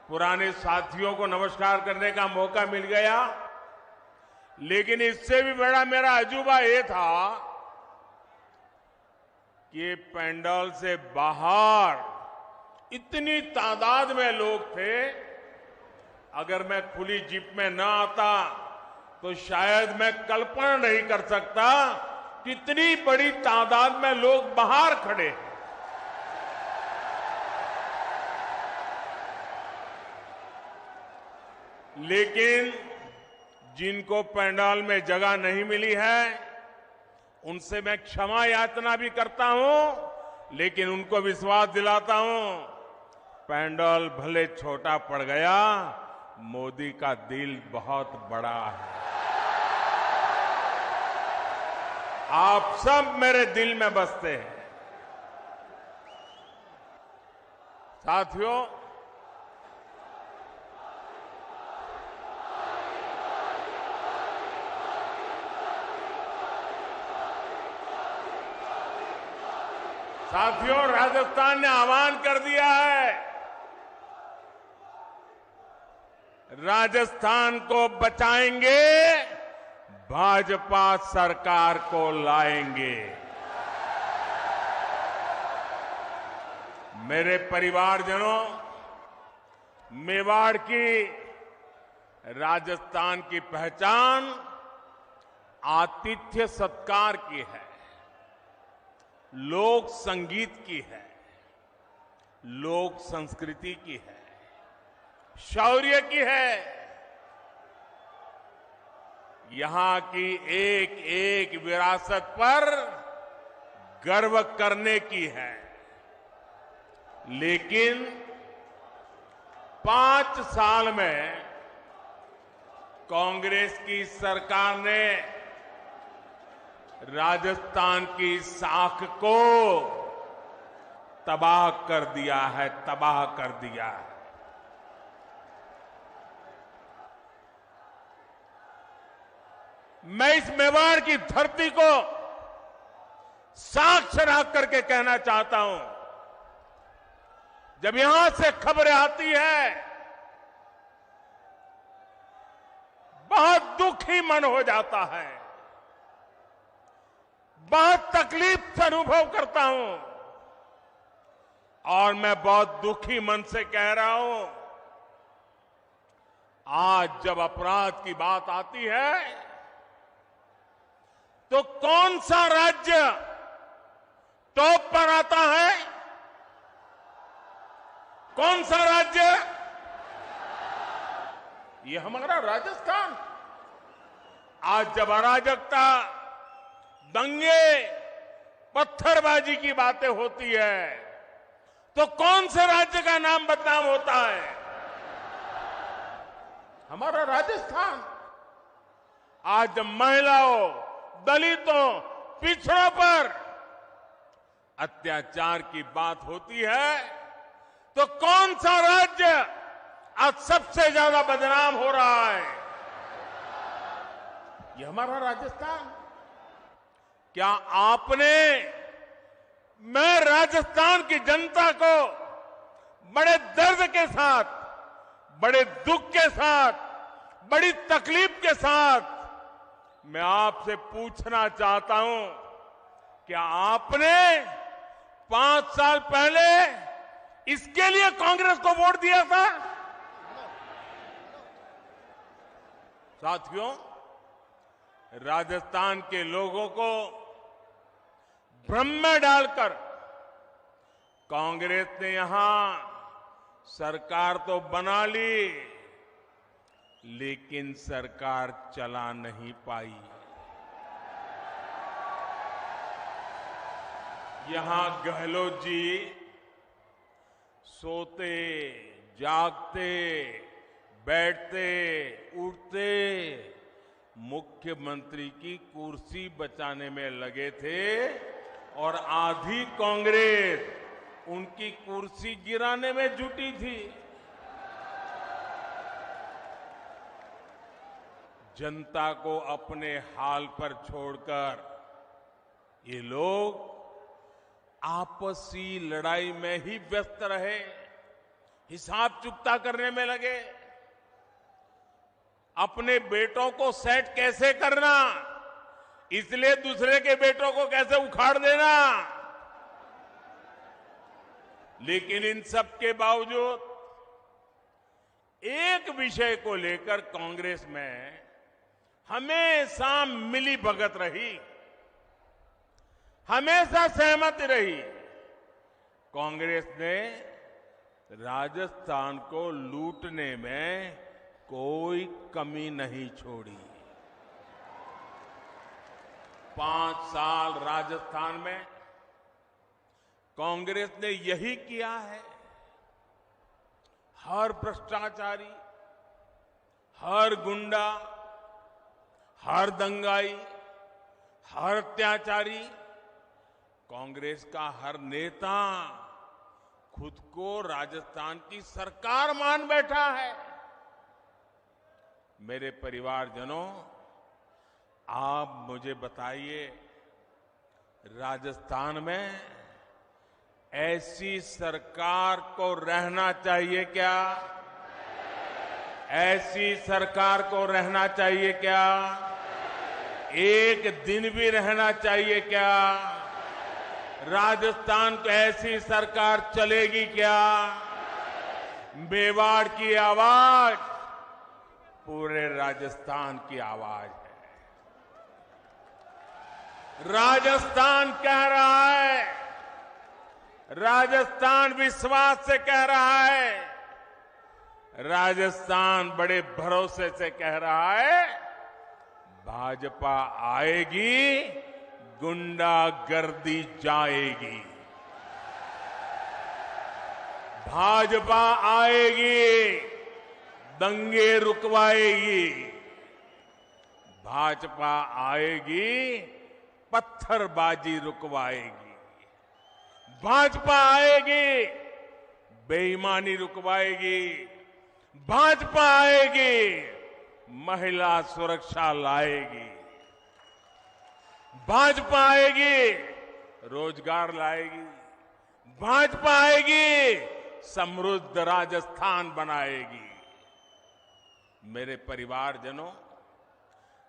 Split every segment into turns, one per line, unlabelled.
पुराने साथियों को नमस्कार करने का मौका मिल गया, लेकिन इससे भी बड़ा मेरा अजूबा ये था कि पंडाल से बाहर इतनी तादाद में लोग थे। अगर मैं खुली जीप में न आता तो शायद मैं कल्पना नहीं कर सकता कि इतनी बड़ी तादाद में लोग बाहर खड़े हैं। लेकिन जिनको पंडाल में जगह नहीं मिली है, उनसे मैं क्षमा याचना भी करता हूं, लेकिन उनको विश्वास दिलाता हूं, पंडाल भले छोटा पड़ गया, मोदी का दिल बहुत बड़ा है। आप सब मेरे दिल में बसते हैं। साथियों, राजस्थान ने आह्वान कर दिया है, राजस्थान को बचाएंगे, भाजपा सरकार को लाएंगे। मेरे परिवारजनों, मेवाड़ की, राजस्थान की पहचान आतिथ्य सत्कार की है, लोक संगीत की है, लोक संस्कृति की है, शौर्य की है। यहां की एक एक विरासत पर गर्व करने की है। लेकिन 5 साल में कांग्रेस की सरकार ने राजस्थान की साख को तबाह कर दिया है, तबाह कर दिया है। मैं इस मेवाड़ की धरती को साक्ष्य रख करके कहना चाहता हूं, जब यहां से खबरें आती है, बहुत दुखी मन हो जाता है, बहुत तकलीफ से अनुभव करता हूं, और मैं बहुत दुखी मन से कह रहा हूं, आज जब अपराध की बात आती है, तो कौन सा राज्य टॉप पर आता है? कौन सा राज्य? ये हमारा राजस्थान। आज जब अराजकता, दंगे, पत्थरबाजी की बातें होती है, तो कौन से राज्य का नाम बदनाम होता है? हमारा राजस्थान। आज जब महिलाओं, दलितों, पिछड़ों पर अत्याचार की बात होती है, तो कौन सा राज्य आज सबसे ज्यादा बदनाम हो रहा है? ये हमारा राजस्थान। क्या आपने, मैं राजस्थान की जनता को बड़े दर्द के साथ, बड़े दुख के साथ, बड़ी तकलीफ के साथ मैं आपसे पूछना चाहता हूं, क्या आपने 5 साल पहले इसके लिए कांग्रेस को वोट दिया था? साथियों, राजस्थान के लोगों को भ्रम में डालकर कांग्रेस ने यहां सरकार तो बना ली, लेकिन सरकार चला नहीं पाई। यहां गहलोत जी सोते, जागते, बैठते, उठते, मुख्यमंत्री की कुर्सी बचाने में लगे थे, और आधी कांग्रेस उनकी कुर्सी गिराने में जुटी थी। जनता को अपने हाल पर छोड़कर ये लोग आपसी लड़ाई में ही व्यस्त रहे, हिसाब चुकता करने में लगे। अपने बेटों को सेट कैसे करना, इसलिए दूसरे के बेटों को कैसे उखाड़ देना। लेकिन इन सब के बावजूद एक विषय को लेकर कांग्रेस में हमेशा मिली भगत रही, हमेशा सहमति रही। कांग्रेस ने राजस्थान को लूटने में कोई कमी नहीं छोड़ी। 5 साल राजस्थान में कांग्रेस ने यही किया है। हर भ्रष्टाचारी, हर गुंडा, हर दंगाई, हर अत्याचारी, कांग्रेस का हर नेता खुद को राजस्थान की सरकार मान बैठा है। मेरे परिवारजनों, आप मुझे बताइए, राजस्थान में ऐसी सरकार को रहना चाहिए क्या? ऐसी सरकार को रहना चाहिए क्या? एक दिन भी रहना चाहिए क्या? राजस्थान को ऐसी सरकार चलेगी क्या? मेवाड़ की आवाज पूरे राजस्थान की आवाज है। राजस्थान कह रहा है, राजस्थान विश्वास से कह रहा है, राजस्थान बड़े भरोसे से कह रहा है, भाजपा आएगी, गुंडागर्दी जाएगी। भाजपा आएगी, दंगे रुकवाएगी। भाजपा आएगी, पत्थरबाजी रुकवाएगी। भाजपा आएगी, बेईमानी रुकवाएगी। भाजपा आएगी, महिला सुरक्षा लाएगी। भाजपा आएगी, रोजगार लाएगी। भाजपा आएगी, समृद्ध राजस्थान बनाएगी। मेरे परिवारजनों,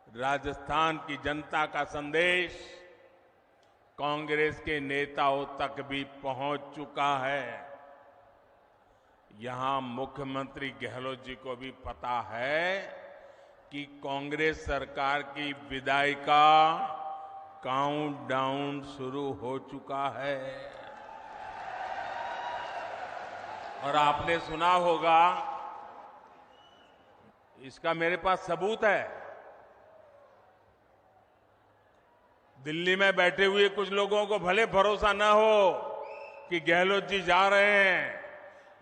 राजस्थान की जनता का संदेश कांग्रेस के नेताओं तक भी पहुंच चुका है। यहां मुख्यमंत्री गहलोत जी को भी पता है कि कांग्रेस सरकार की विदाई का काउंटडाउन शुरू हो चुका है। और आपने सुना होगा, इसका मेरे पास सबूत है। दिल्ली में बैठे हुए कुछ लोगों को भले भरोसा ना हो कि गहलोत जी जा रहे हैं,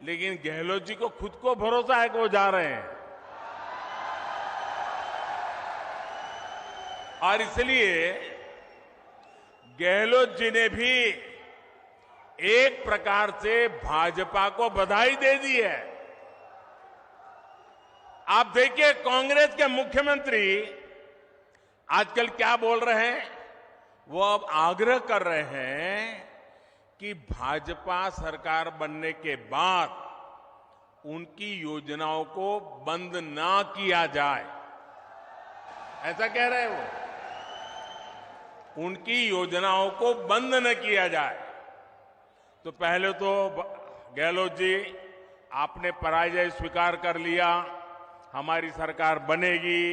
लेकिन गहलोत जी को खुद को भरोसा है कि वो जा रहे हैं। और इसलिए गहलोत जी ने भी एक प्रकार से भाजपा को बधाई दे दी है। आप देखिए, कांग्रेस के मुख्यमंत्री आजकल क्या बोल रहे हैं? वो अब आग्रह कर रहे हैं कि भाजपा सरकार बनने के बाद उनकी योजनाओं को बंद ना किया जाए। ऐसा कह रहे हैं वो, उनकी योजनाओं को बंद न किया जाए। तो पहले तो गहलोत जी, आपने पराजय स्वीकार कर लिया, हमारी सरकार बनेगी,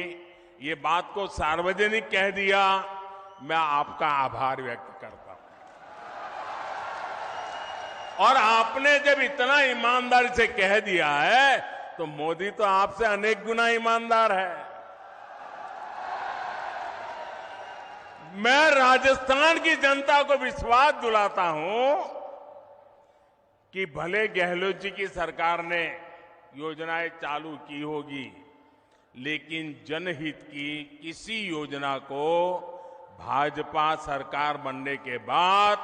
ये बात को सार्वजनिक कह दिया। मैं आपका आभार व्यक्त करता हूं। और आपने जब इतना ईमानदारी से कह दिया है, तो मोदी तो आपसे अनेक गुना ईमानदार है। मैं राजस्थान की जनता को विश्वास दिलाता हूं कि भले गहलोत जी की सरकार ने योजनाएं चालू की होगी, लेकिन जनहित की किसी योजना को भाजपा सरकार बनने के बाद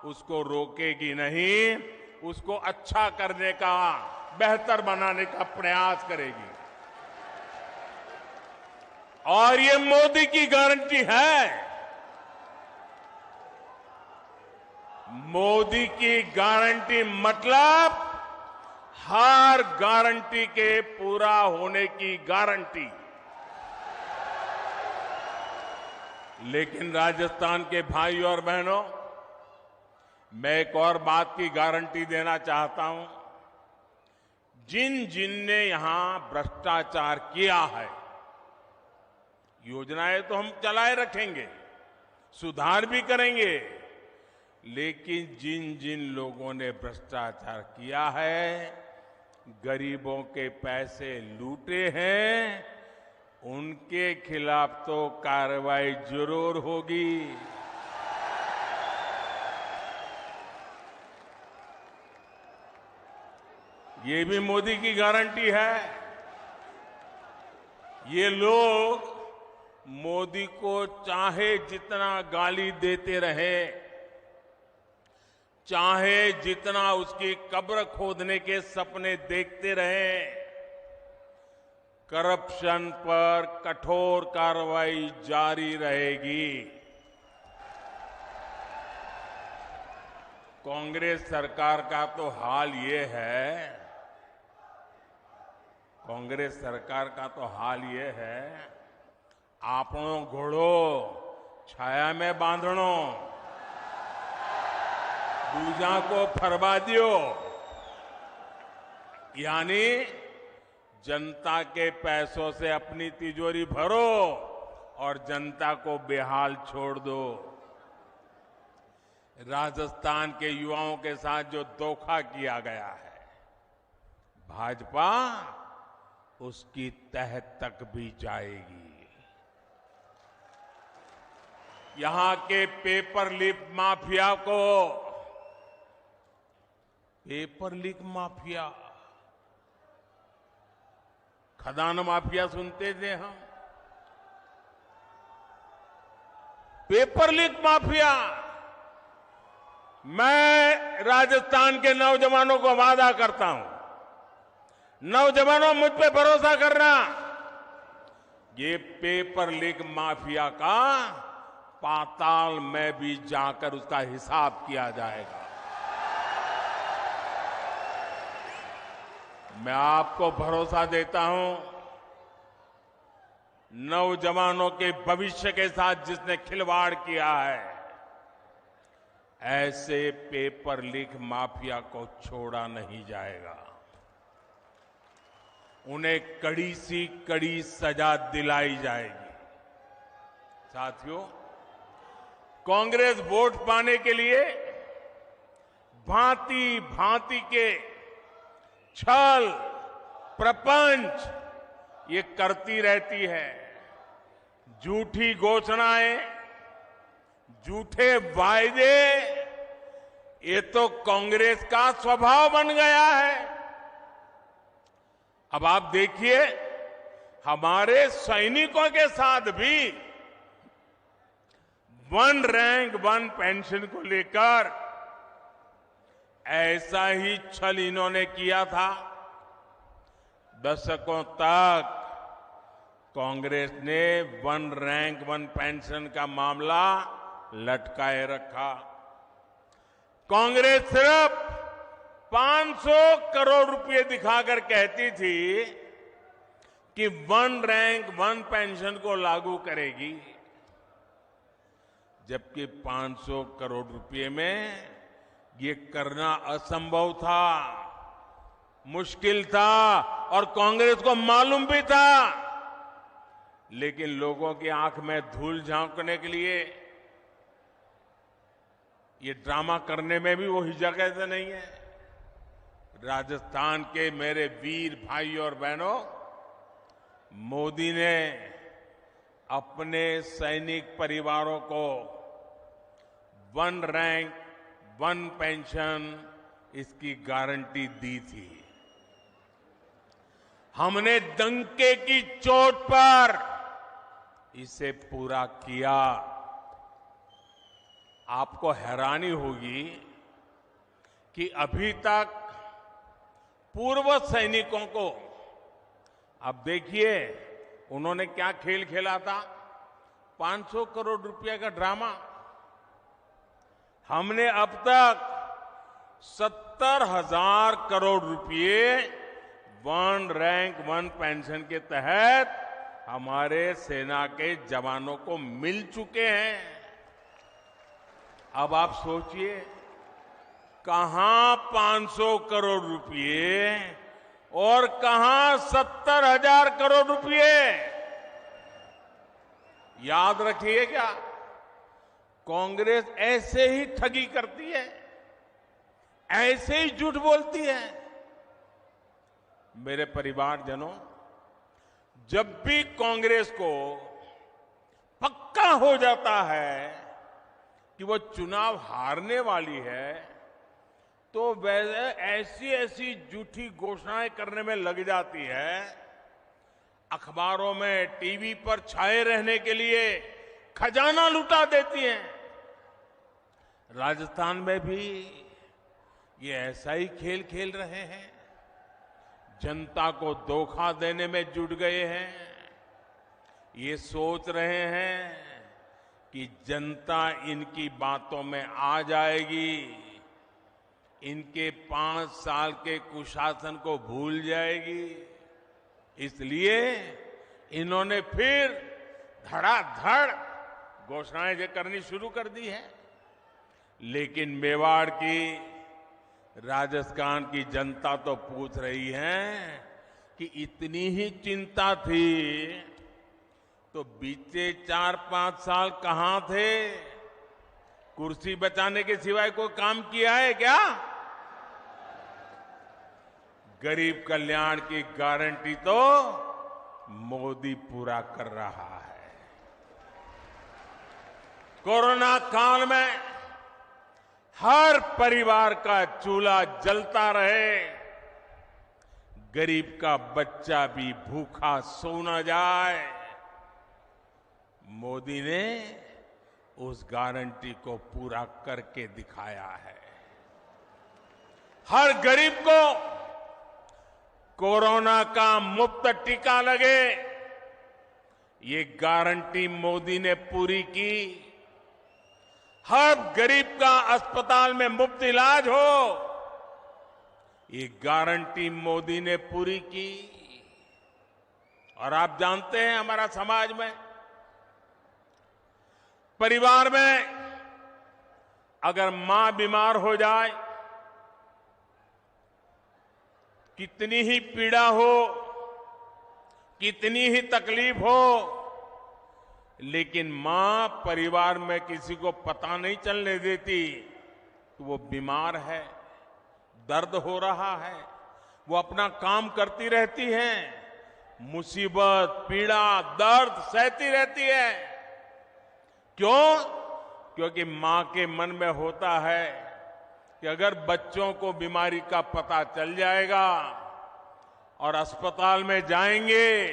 उसको रोकेगी नहीं, उसको अच्छा करने का, बेहतर बनाने का प्रयास करेगी। और ये मोदी की गारंटी है। मोदी की गारंटी मतलब हर गारंटी के पूरा होने की गारंटी। लेकिन राजस्थान के भाई और बहनों, मैं एक और बात की गारंटी देना चाहता हूं। जिन जिन ने यहां भ्रष्टाचार किया है, योजनाएं तो हम चलाए रखेंगे, सुधार भी करेंगे, लेकिन जिन जिन लोगों ने भ्रष्टाचार किया है, गरीबों के पैसे लूटे हैं, उनके खिलाफ तो कार्रवाई जरूर होगी। ये भी मोदी की गारंटी है। ये लोग मोदी को चाहे जितना गाली देते रहे, चाहे जितना उसकी कब्र खोदने के सपने देखते रहे, करप्शन पर कठोर कार्रवाई जारी रहेगी। कांग्रेस सरकार का तो हाल ये है, कांग्रेस सरकार का तो हाल ये है, आपनो घोड़ो छाया में बांधणो, दूजा को फरवा दियो। यानी जनता के पैसों से अपनी तिजोरी भरो और जनता को बेहाल छोड़ दो। राजस्थान के युवाओं के साथ जो धोखा किया गया है, भाजपा उसकी तह तक भी जाएगी। यहां के पेपर लीक माफिया को, पेपर लीक माफिया, खदान माफिया सुनते थे हम, पेपर लीक माफिया। मैं राजस्थान के नौजवानों को वादा करता हूं, नौजवानों मुझ पे भरोसा करना, ये पेपर लीक माफिया का पाताल में भी जाकर उसका हिसाब किया जाएगा। मैं आपको भरोसा देता हूं, नौजवानों के भविष्य के साथ जिसने खिलवाड़ किया है, ऐसे पेपर लीक माफिया को छोड़ा नहीं जाएगा। उन्हें कड़ी सी कड़ी सजा दिलाई जाएगी। साथियों, कांग्रेस वोट पाने के लिए भांति भांति के छल प्रपंच ये करती रहती है। झूठी घोषणाएं, झूठे वायदे, ये तो कांग्रेस का स्वभाव बन गया है। अब आप देखिए, हमारे सैनिकों के साथ भी वन रैंक वन पेंशन को लेकर ऐसा ही छल इन्होंने किया था। दशकों तक कांग्रेस ने वन रैंक वन पेंशन का मामला लटकाए रखा। कांग्रेस सिर्फ 500 करोड़ रुपए दिखाकर कहती थी कि वन रैंक वन पेंशन को लागू करेगी, जबकि 500 करोड़ रुपए में ये करना असंभव था, मुश्किल था और कांग्रेस को मालूम भी था। लेकिन लोगों की आंख में धूल झांकने के लिए ये ड्रामा करने में भी वो हिचक नहीं है। राजस्थान के मेरे वीर भाई और बहनों, मोदी ने अपने सैनिक परिवारों को वन रैंक वन पेंशन इसकी गारंटी दी थी। हमने डंके की चोट पर इसे पूरा किया। आपको हैरानी होगी कि अभी तक पूर्व सैनिकों को, अब देखिए उन्होंने क्या खेल खेला था, 500 करोड़ रुपए का ड्रामा। हमने अब तक 70 70,000 करोड़ रुपए वन रैंक वन पेंशन के तहत हमारे सेना के जवानों को मिल चुके हैं। अब आप सोचिए, कहां 500 करोड़ रुपए और कहां 70,000 करोड़ रुपए। याद रखिए, क्या कांग्रेस ऐसे ही ठगी करती है, ऐसे ही झूठ बोलती है। मेरे परिवारजनों, जब भी कांग्रेस को पक्का हो जाता है कि वो चुनाव हारने वाली है, तो वैसे ऐसी ऐसी झूठी घोषणाएं करने में लग जाती है, अखबारों में, टीवी पर छाए रहने के लिए खजाना लुटा देती हैं। राजस्थान में भी ये ऐसा ही खेल खेल रहे हैं, जनता को धोखा देने में जुट गए हैं। ये सोच रहे हैं कि जनता इनकी बातों में आ जाएगी, इनके 5 साल के कुशासन को भूल जाएगी। इसलिए इन्होंने फिर धड़ाधड़ घोषणाएं करनी शुरू कर दी है। लेकिन मेवाड़ की, राजस्थान की जनता तो पूछ रही है कि इतनी ही चिंता थी तो बीते 4-5 साल कहां थे? कुर्सी बचाने के सिवाय कोई काम किया है क्या? गरीब कल्याण की गारंटी तो मोदी पूरा कर रहा है। कोरोना काल में हर परिवार का चूल्हा जलता रहे, गरीब का बच्चा भी भूखा सो न जाए, मोदी ने उस गारंटी को पूरा करके दिखाया है। हर गरीब को कोरोना का मुफ्त टीका लगे, ये गारंटी मोदी ने पूरी की। हर गरीब का अस्पताल में मुफ्त इलाज हो, ये गारंटी मोदी ने पूरी की। और आप जानते हैं, हमारा समाज में, परिवार में अगर मां बीमार हो जाए, कितनी ही पीड़ा हो, कितनी ही तकलीफ हो, लेकिन मां परिवार में किसी को पता नहीं चलने देती कि वो बीमार है, दर्द हो रहा है। वो अपना काम करती रहती है, मुसीबत, पीड़ा, दर्द सहती रहती है। क्यों? क्योंकि मां के मन में होता है कि अगर बच्चों को बीमारी का पता चल जाएगा और अस्पताल में जाएंगे,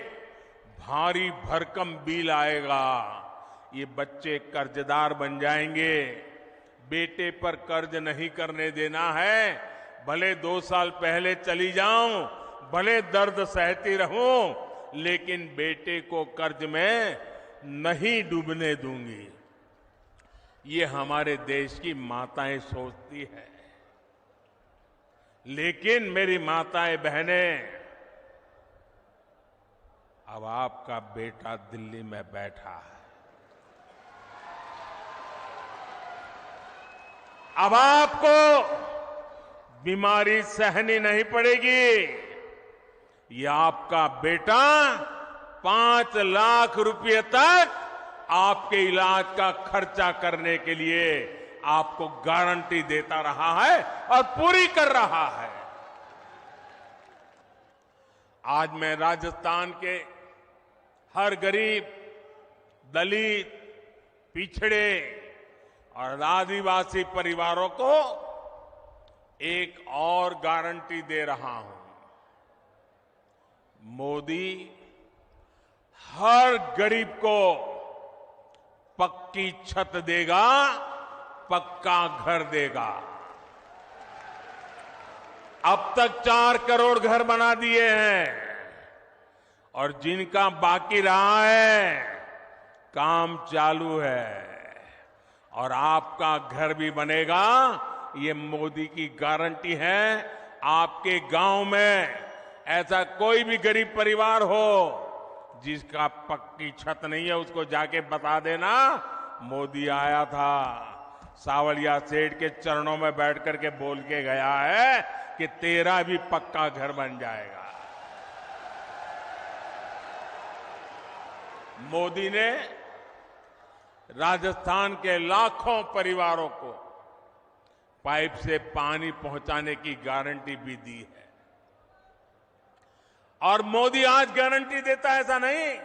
भारी भरकम बिल आएगा, ये बच्चे कर्जदार बन जाएंगे। बेटे पर कर्ज नहीं करने देना है, भले 2 साल पहले चली जाऊं, भले दर्द सहती रहूं, लेकिन बेटे को कर्ज में नहीं डूबने दूंगी। ये हमारे देश की माताएं सोचती है। लेकिन मेरी माताएं, बहनें, अब आपका बेटा दिल्ली में बैठा है, अब आपको बीमारी सहनी नहीं पड़ेगी। ये आपका बेटा 5 लाख रुपए तक आपके इलाज का खर्चा करने के लिए आपको गारंटी देता रहा है और पूरी कर रहा है। आज मैं राजस्थान के हर गरीब, दलित, पिछड़े और आदिवासी परिवारों को एक और गारंटी दे रहा हूं। मोदी हर गरीब को पक्की छत देगा, पक्का घर देगा। अब तक 4 करोड़ घर बना दिए हैं और जिनका बाकी रहा है, काम चालू है। और आपका घर भी बनेगा ये मोदी की गारंटी है। आपके गांव में ऐसा कोई भी गरीब परिवार हो जिसका पक्की छत नहीं है, उसको जाके बता देना मोदी आया था, सावलिया सेठ के चरणों में बैठ करके बोल के गया है कि तेरा भी पक्का घर बन जाएगा। मोदी ने राजस्थान के लाखों परिवारों को पाइप से पानी पहुंचाने की गारंटी भी दी है। और मोदी आज गारंटी देता है ऐसा नहीं।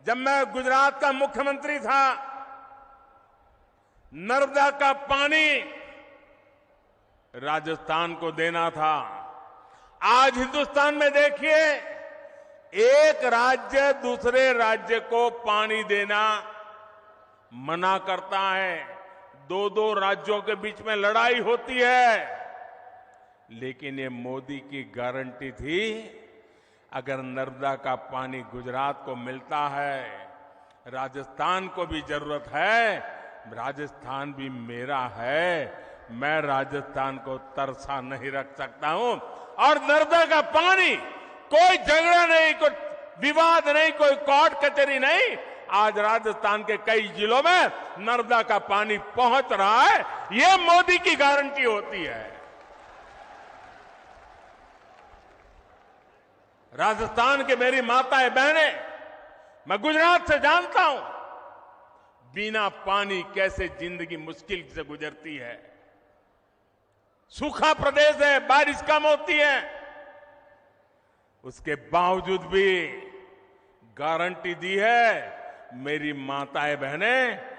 जब मैं गुजरात का मुख्यमंत्री था, नर्मदा का पानी राजस्थान को देना था। आज हिंदुस्तान में देखिए, एक राज्य दूसरे राज्य को पानी देना मना करता है, दो दो राज्यों के बीच में लड़ाई होती है। लेकिन ये मोदी की गारंटी थी, अगर नर्मदा का पानी गुजरात को मिलता है, राजस्थान को भी जरूरत है, राजस्थान भी मेरा है, मैं राजस्थान को तरसा नहीं रख सकता हूं। और नर्मदा का पानी, कोई झगड़ा नहीं, कोई विवाद नहीं, कोई कोर्ट कचहरी नहीं, आज राजस्थान के कई जिलों में नर्मदा का पानी पहुंच रहा है। यह मोदी की गारंटी होती है। राजस्थान के मेरी माताएं बहनें, मैं गुजरात से जानता हूं बिना पानी कैसे जिंदगी मुश्किल से गुजरती है। सूखा प्रदेश है, बारिश कम होती है, उसके बावजूद भी गारंटी दी है। मेरी माताएं बहनें,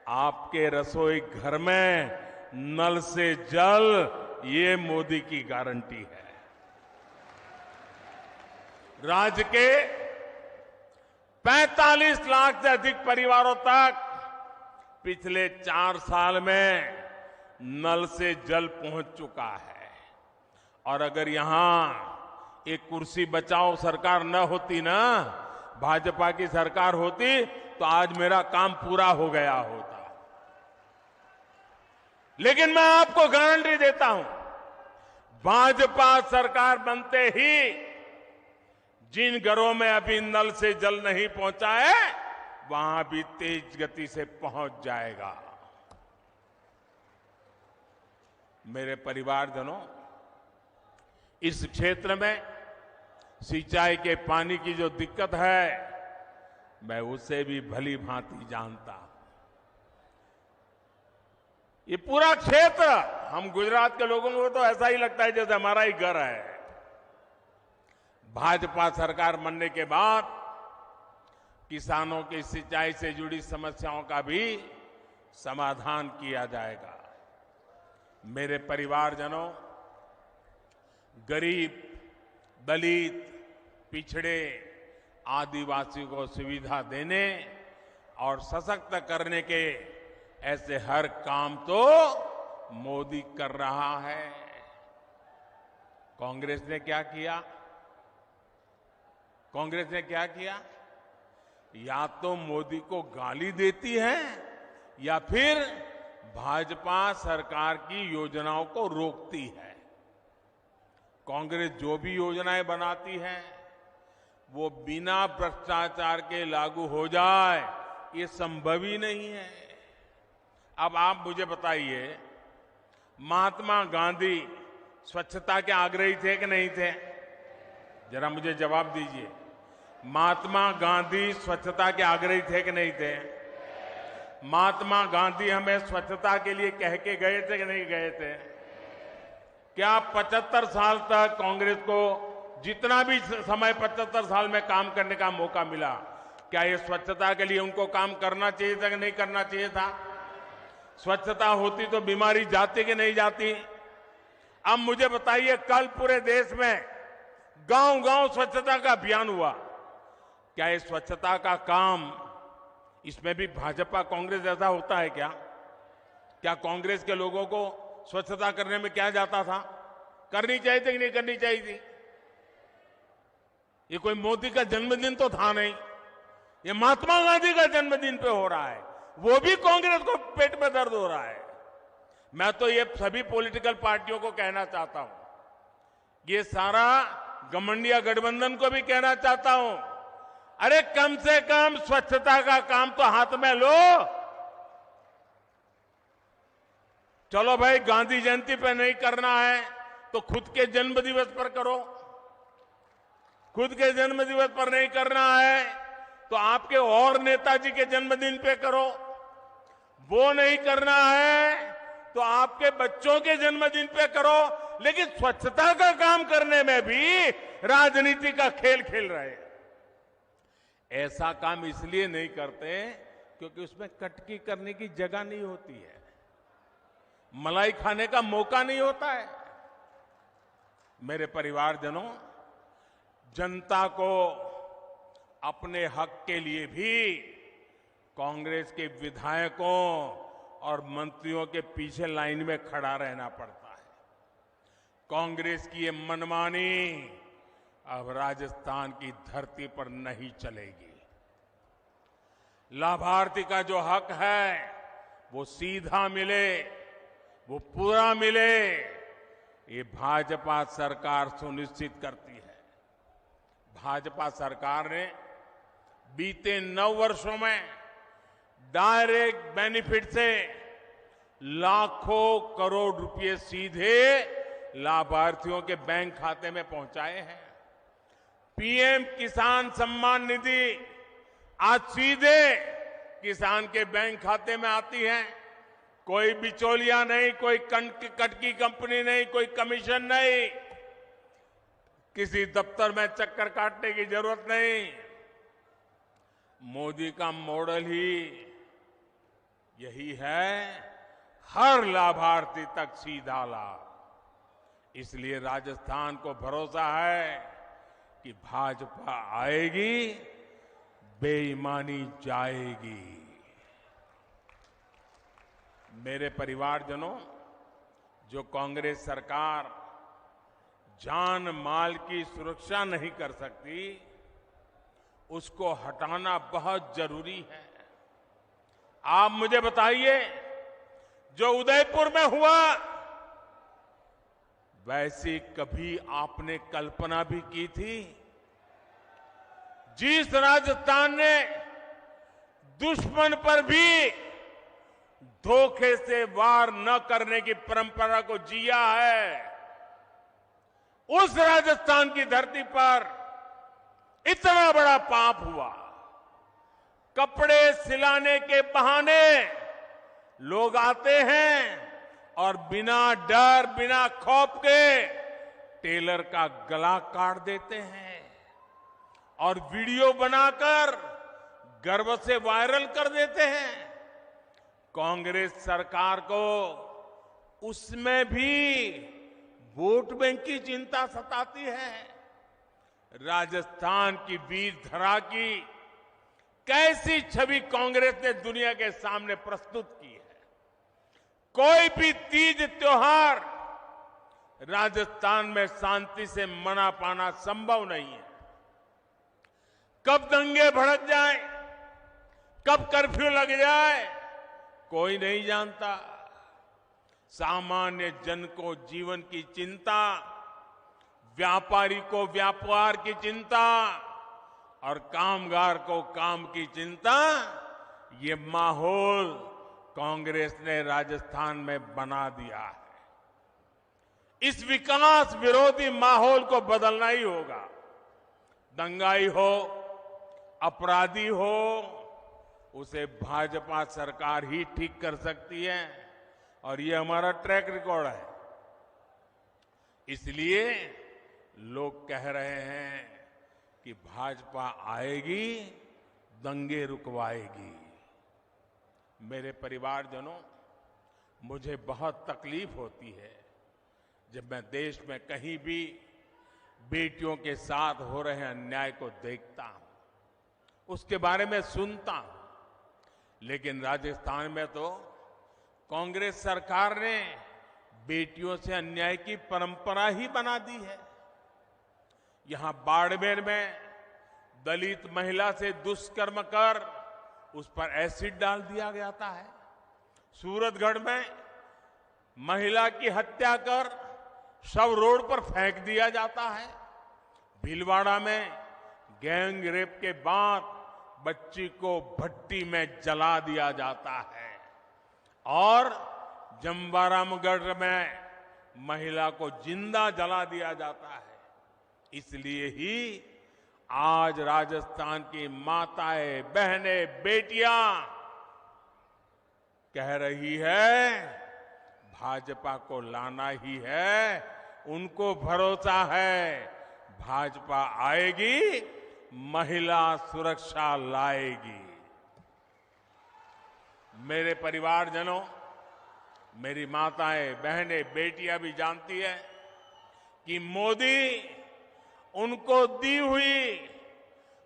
आपके रसोई घर में नल से जल, ये मोदी की गारंटी है। राज्य के 45 लाख से अधिक परिवारों तक पिछले 4 साल में नल से जल पहुंच चुका है। और अगर यहां एक कुर्सी बचाओ सरकार न होती ना, भाजपा की सरकार होती, तो आज मेरा काम पूरा हो गया होता। लेकिन मैं आपको गारंटी देता हूं, भाजपा सरकार बनते ही जिन घरों में अभी नल से जल नहीं पहुंचा है, वहां भी तेज गति से पहुंच जाएगा। मेरे परिवारजनों, इस क्षेत्र में सिंचाई के पानी की जो दिक्कत है, मैं उसे भी भली भांति जानता हूं। ये पूरा क्षेत्र, हम गुजरात के लोगों को तो ऐसा ही लगता है जैसे हमारा ही घर है। भाजपा सरकार बनने के बाद किसानों की सिंचाई से जुड़ी समस्याओं का भी समाधान किया जाएगा। मेरे परिवारजनों, गरीब, दलित, पिछड़े, आदिवासी को सुविधा देने और सशक्त करने के ऐसे हर काम तो मोदी कर रहा है। कांग्रेस ने क्या किया? कांग्रेस ने क्या किया? या तो मोदी को गाली देती है या फिर भाजपा सरकार की योजनाओं को रोकती है। कांग्रेस जो भी योजनाएं बनाती है वो बिना भ्रष्टाचार के लागू हो जाए, ये संभव ही नहीं है। अब आप मुझे बताइए, महात्मा गांधी स्वच्छता के आग्रही थे कि नहीं थे? जरा मुझे जवाब दीजिए। महात्मा गांधी स्वच्छता के आग्रही थे कि नहीं थे? महात्मा गांधी हमें स्वच्छता के लिए कह के गए थे कि नहीं गए थे? क्या 75 साल तक कांग्रेस को जितना भी समय 75 साल में काम करने का मौका मिला, क्या ये स्वच्छता के लिए उनको काम करना चाहिए था कि नहीं करना चाहिए था? स्वच्छता होती तो बीमारी जाती कि नहीं जाती? अब मुझे बताइए, कल पूरे देश में गांव-गांव स्वच्छता का अभियान हुआ, क्या ये स्वच्छता का काम, इसमें भी भाजपा कांग्रेस जैसा होता है क्या? क्या कांग्रेस के लोगों को स्वच्छता करने में क्या जाता था? करनी चाहिए थी कि नहीं करनी चाहिए थी? ये कोई मोदी का जन्मदिन तो था नहीं, ये महात्मा गांधी का जन्मदिन पे हो रहा है, वो भी कांग्रेस को पेट में दर्द हो रहा है। मैं तो ये सभी पॉलिटिकल पार्टियों को कहना चाहता हूं, ये सारा गठबंधन गठबंधन को भी कहना चाहता हूं, अरे कम से कम स्वच्छता का काम तो हाथ में लो। चलो भाई, गांधी जयंती पे नहीं करना है तो खुद के जन्म दिवस पर करो। खुद के जन्म दिवस पर नहीं करना है तो आपके और नेताजी के जन्मदिन पे करो। वो नहीं करना है तो आपके बच्चों के जन्मदिन पे करो। लेकिन स्वच्छता का काम करने में भी राजनीति का खेल खेल रहे हैं। ऐसा काम इसलिए नहीं करते क्योंकि उसमें कटकी करने की जगह नहीं होती है, मलाई खाने का मौका नहीं होता है। मेरे परिवारजनों, जनता को अपने हक के लिए भी कांग्रेस के विधायकों और मंत्रियों के पीछे लाइन में खड़ा रहना पड़ता है। कांग्रेस की ये मनमानी अब राजस्थान की धरती पर नहीं चलेगी। लाभार्थी का जो हक है वो सीधा मिले, वो पूरा मिले, ये भाजपा सरकार सुनिश्चित करती है। भाजपा सरकार ने बीते 9 वर्षों में डायरेक्ट बेनिफिट से लाखों करोड़ रुपए सीधे लाभार्थियों के बैंक खाते में पहुंचाए हैं। पीएम किसान सम्मान निधि आज सीधे किसान के बैंक खाते में आती है। कोई बिचौलिया नहीं, कोई कटकी कंपनी नहीं, कोई कमीशन नहीं, किसी दफ्तर में चक्कर काटने की जरूरत नहीं। मोदी का मॉडल ही यही है, हर लाभार्थी तक सीधा लाभ। इसलिए राजस्थान को भरोसा है कि भाजपा आएगी, बेईमानी जाएगी। मेरे परिवारजनों, जो कांग्रेस सरकार जान माल की सुरक्षा नहीं कर सकती, उसको हटाना बहुत जरूरी है। आप मुझे बताइए, जो उदयपुर में हुआ, वैसी कभी आपने कल्पना भी की थी? जिस राजस्थान ने दुश्मन पर भी धोखे से वार न करने की परंपरा को जिया है, उस राजस्थान की धरती पर इतना बड़ा पाप हुआ। कपड़े सिलाने के बहाने लोग आते हैं और बिना डर, बिना खौफ के टेलर का गला काट देते हैं और वीडियो बनाकर गर्व से वायरल कर देते हैं। कांग्रेस सरकार को उसमें भी वोट बैंक की चिंता सताती है। राजस्थान की वीर धरा की कैसी छवि कांग्रेस ने दुनिया के सामने प्रस्तुत की है। कोई भी तीज त्योहार राजस्थान में शांति से मना पाना संभव नहीं है। कब दंगे भड़क जाए, कब कर्फ्यू लग जाए, कोई नहीं जानता। सामान्य जन को जीवन की चिंता, व्यापारी को व्यापार की चिंता और कामगार को काम की चिंता, ये माहौल कांग्रेस ने राजस्थान में बना दिया है। इस विकास विरोधी माहौल को बदलना ही होगा। दंगाई हो, अपराधी हो, उसे भाजपा सरकार ही ठीक कर सकती है और ये हमारा ट्रैक रिकॉर्ड है। इसलिए लोग कह रहे हैं कि भाजपा आएगी, दंगे रुकवाएगी। मेरे परिवारजनों, मुझे बहुत तकलीफ होती है जब मैं देश में कहीं भी बेटियों के साथ हो रहे अन्याय को देखता हूं, उसके बारे में सुनता हूं। लेकिन राजस्थान में तो कांग्रेस सरकार ने बेटियों से अन्याय की परंपरा ही बना दी है। यहां बाड़मेर में दलित महिला से दुष्कर्म कर उस पर एसिड डाल दिया जाता है। सूरतगढ़ में महिला की हत्या कर शव रोड पर फेंक दिया जाता है। भीलवाड़ा में गैंग रेप के बाद बच्ची को भट्टी में जला दिया जाता है और जमवारामगढ़ में महिला को जिंदा जला दिया जाता है। इसलिए ही आज राजस्थान की माताएं, बहनें, बेटियां कह रही है भाजपा को लाना ही है। उनको भरोसा है भाजपा आएगी, महिला सुरक्षा लाएगी। मेरे परिवारजनों, मेरी माताएं, बहनें, बेटियां भी जानती है कि मोदी उनको दी हुई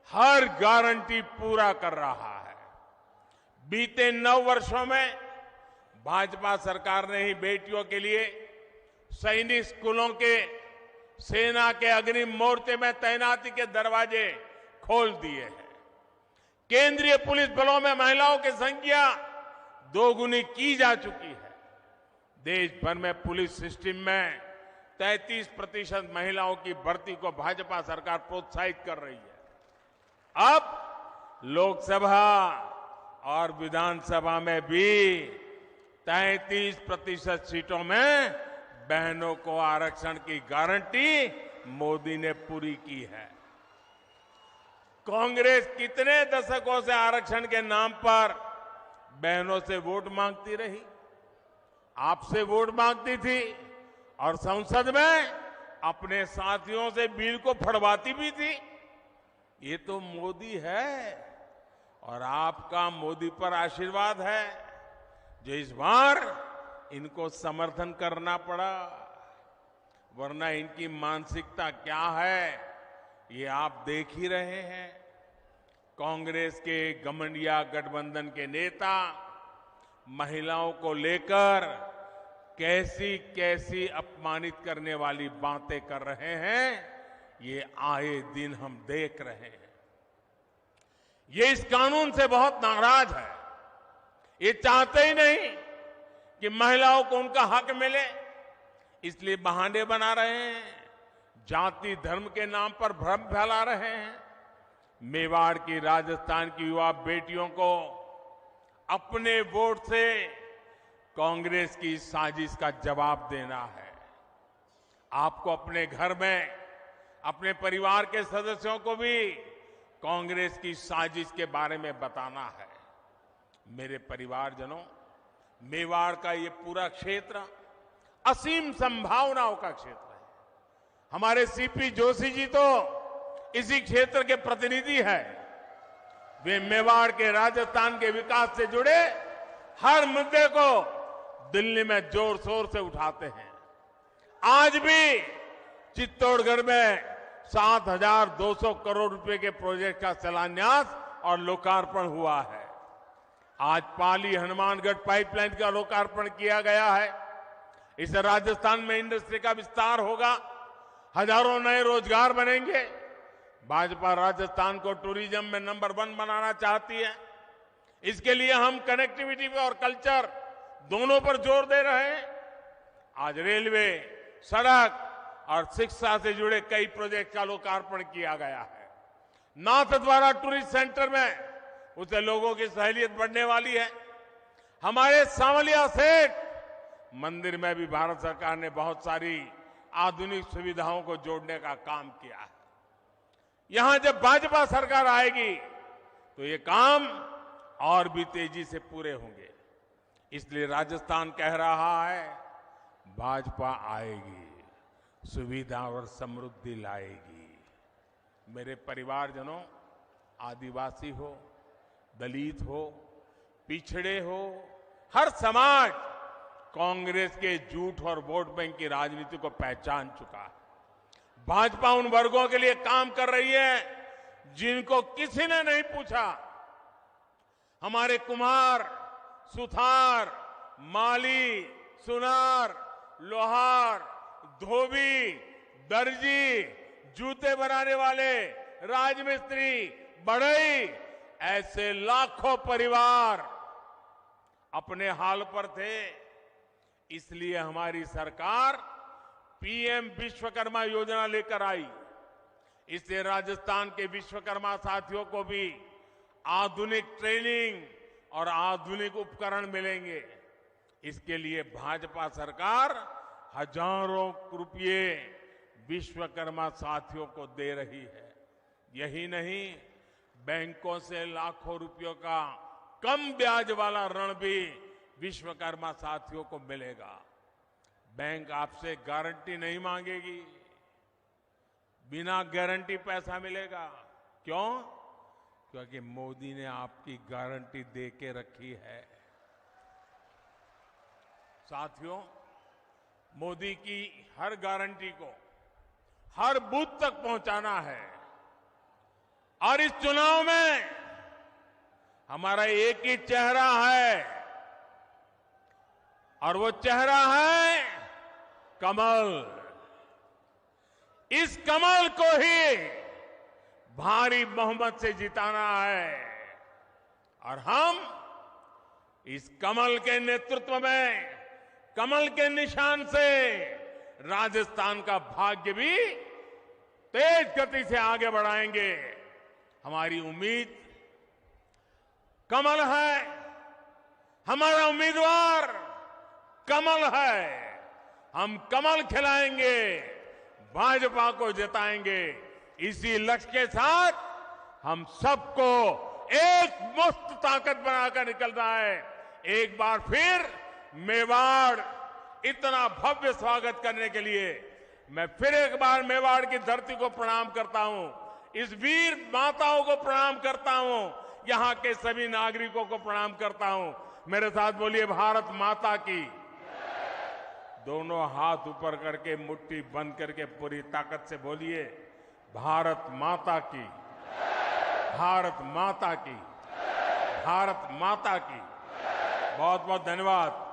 हर गारंटी पूरा कर रहा है। बीते 9 वर्षों में भाजपा सरकार ने ही बेटियों के लिए सैनिक स्कूलों के, सेना के अग्रिम मोर्चे में तैनाती के दरवाजे खोल दिए हैं। केंद्रीय पुलिस बलों में महिलाओं की संख्या 2 गुनी की जा चुकी है। देश भर में पुलिस सिस्टम में 33% महिलाओं की भर्ती को भाजपा सरकार प्रोत्साहित कर रही है। अब लोकसभा और विधानसभा में भी 33% सीटों में बहनों को आरक्षण की गारंटी मोदी ने पूरी की है। कांग्रेस कितने दशकों से आरक्षण के नाम पर बहनों से वोट मांगती रही, आपसे वोट मांगती थी और संसद में अपने साथियों से बिल को फड़वाती भी थी। ये तो मोदी है और आपका मोदी पर आशीर्वाद है जो इस बार इनको समर्थन करना पड़ा, वरना इनकी मानसिकता क्या है ये आप देख ही रहे हैं। कांग्रेस के घमंडिया गठबंधन के नेता महिलाओं को लेकर कैसी कैसी अपमानित करने वाली बातें कर रहे हैं, ये आए दिन हम देख रहे हैं। ये इस कानून से बहुत नाराज है। ये चाहते ही नहीं कि महिलाओं को उनका हक मिले, इसलिए बहाने बना रहे हैं, जाति धर्म के नाम पर भ्रम फैला रहे हैं। मेवाड़ की, राजस्थान की युवा बेटियों को अपने वोट से कांग्रेस की साजिश का जवाब देना है। आपको अपने घर में अपने परिवार के सदस्यों को भी कांग्रेस की साजिश के बारे में बताना है। मेरे परिवारजनों, मेवाड़ का ये पूरा क्षेत्र असीम संभावनाओं का क्षेत्र है। हमारे सीपी जोशी जी तो इसी क्षेत्र के प्रतिनिधि हैं। वे मेवाड़ के, राजस्थान के विकास से जुड़े हर मुद्दे को दिल्ली में जोर शोर से उठाते हैं। आज भी चित्तौड़गढ़ में 7,200 करोड़ रुपए के प्रोजेक्ट का शिलान्यास और लोकार्पण हुआ है। आज पाली हनुमानगढ़ पाइपलाइन का लोकार्पण किया गया है। इससे राजस्थान में इंडस्ट्री का विस्तार होगा, हजारों नए रोजगार बनेंगे। भाजपा राजस्थान को टूरिज्म में नंबर 1 बनाना चाहती है। इसके लिए हम कनेक्टिविटी और कल्चर दोनों पर जोर दे रहे हैं। आज रेलवे, सड़क और शिक्षा से जुड़े कई प्रोजेक्ट का लोकार्पण किया गया है। नाथद्वारा टूरिस्ट सेंटर में उससे लोगों की सहूलियत बढ़ने वाली है। हमारे सांवलिया सेठ मंदिर में भी भारत सरकार ने बहुत सारी आधुनिक सुविधाओं को जोड़ने का काम किया है। यहां जब भाजपा सरकार आएगी तो ये काम और भी तेजी से पूरे होंगे। इसलिए राजस्थान कह रहा है भाजपा आएगी, सुविधा और समृद्धि लाएगी। मेरे परिवारजनों, आदिवासी हो, दलित हो, पिछड़े हो, हर समाज कांग्रेस के झूठ और वोट बैंक की राजनीति को पहचान चुका है। भाजपा उन वर्गों के लिए काम कर रही है जिनको किसी ने नहीं पूछा। हमारे कुम्हार, सुथार, माली, सुनार, लोहार, धोबी, दर्जी, जूते बनाने वाले, राजमिस्त्री, बढ़ई, ऐसे लाखों परिवार अपने हाल पर थे। इसलिए हमारी सरकार पीएम विश्वकर्मा योजना लेकर आई। इससे राजस्थान के विश्वकर्मा साथियों को भी आधुनिक ट्रेनिंग और आधुनिक उपकरण मिलेंगे। इसके लिए भाजपा सरकार हजारों रुपये विश्वकर्मा साथियों को दे रही है। यही नहीं, बैंकों से लाखों रुपयों का कम ब्याज वाला ऋण भी विश्वकर्मा साथियों को मिलेगा। बैंक आपसे गारंटी नहीं मांगेगी, बिना गारंटी पैसा मिलेगा। क्यों? क्योंकि मोदी ने आपकी गारंटी दे के रखी है। साथियों, मोदी की हर गारंटी को हर बूथ तक पहुंचाना है और इस चुनाव में हमारा एक ही चेहरा है और वो चेहरा है कमल। इस कमल को ही भारी बहुमत से जिताना है और हम इस कमल के नेतृत्व में, कमल के निशान से राजस्थान का भाग्य भी तेज गति से आगे बढ़ाएंगे। हमारी उम्मीद कमल है, हमारा उम्मीदवार कमल है। हम कमल खिलाएंगे, भाजपा को जिताएंगे। इसी लक्ष्य के साथ हम सबको एक मुक्त ताकत बनाकर निकलना है। एक बार फिर मेवाड़ इतना भव्य स्वागत करने के लिए मैं फिर एक बार मेवाड़ की धरती को प्रणाम करता हूं, इस वीर माताओं को प्रणाम करता हूं, यहां के सभी नागरिकों को प्रणाम करता हूं। मेरे साथ बोलिए, भारत माता की। दोनों हाथ ऊपर करके मुट्ठी बंद करके पूरी ताकत से बोलिए, भारत माता की, भारत माता की, भारत माता की। बहुत बहुत धन्यवाद।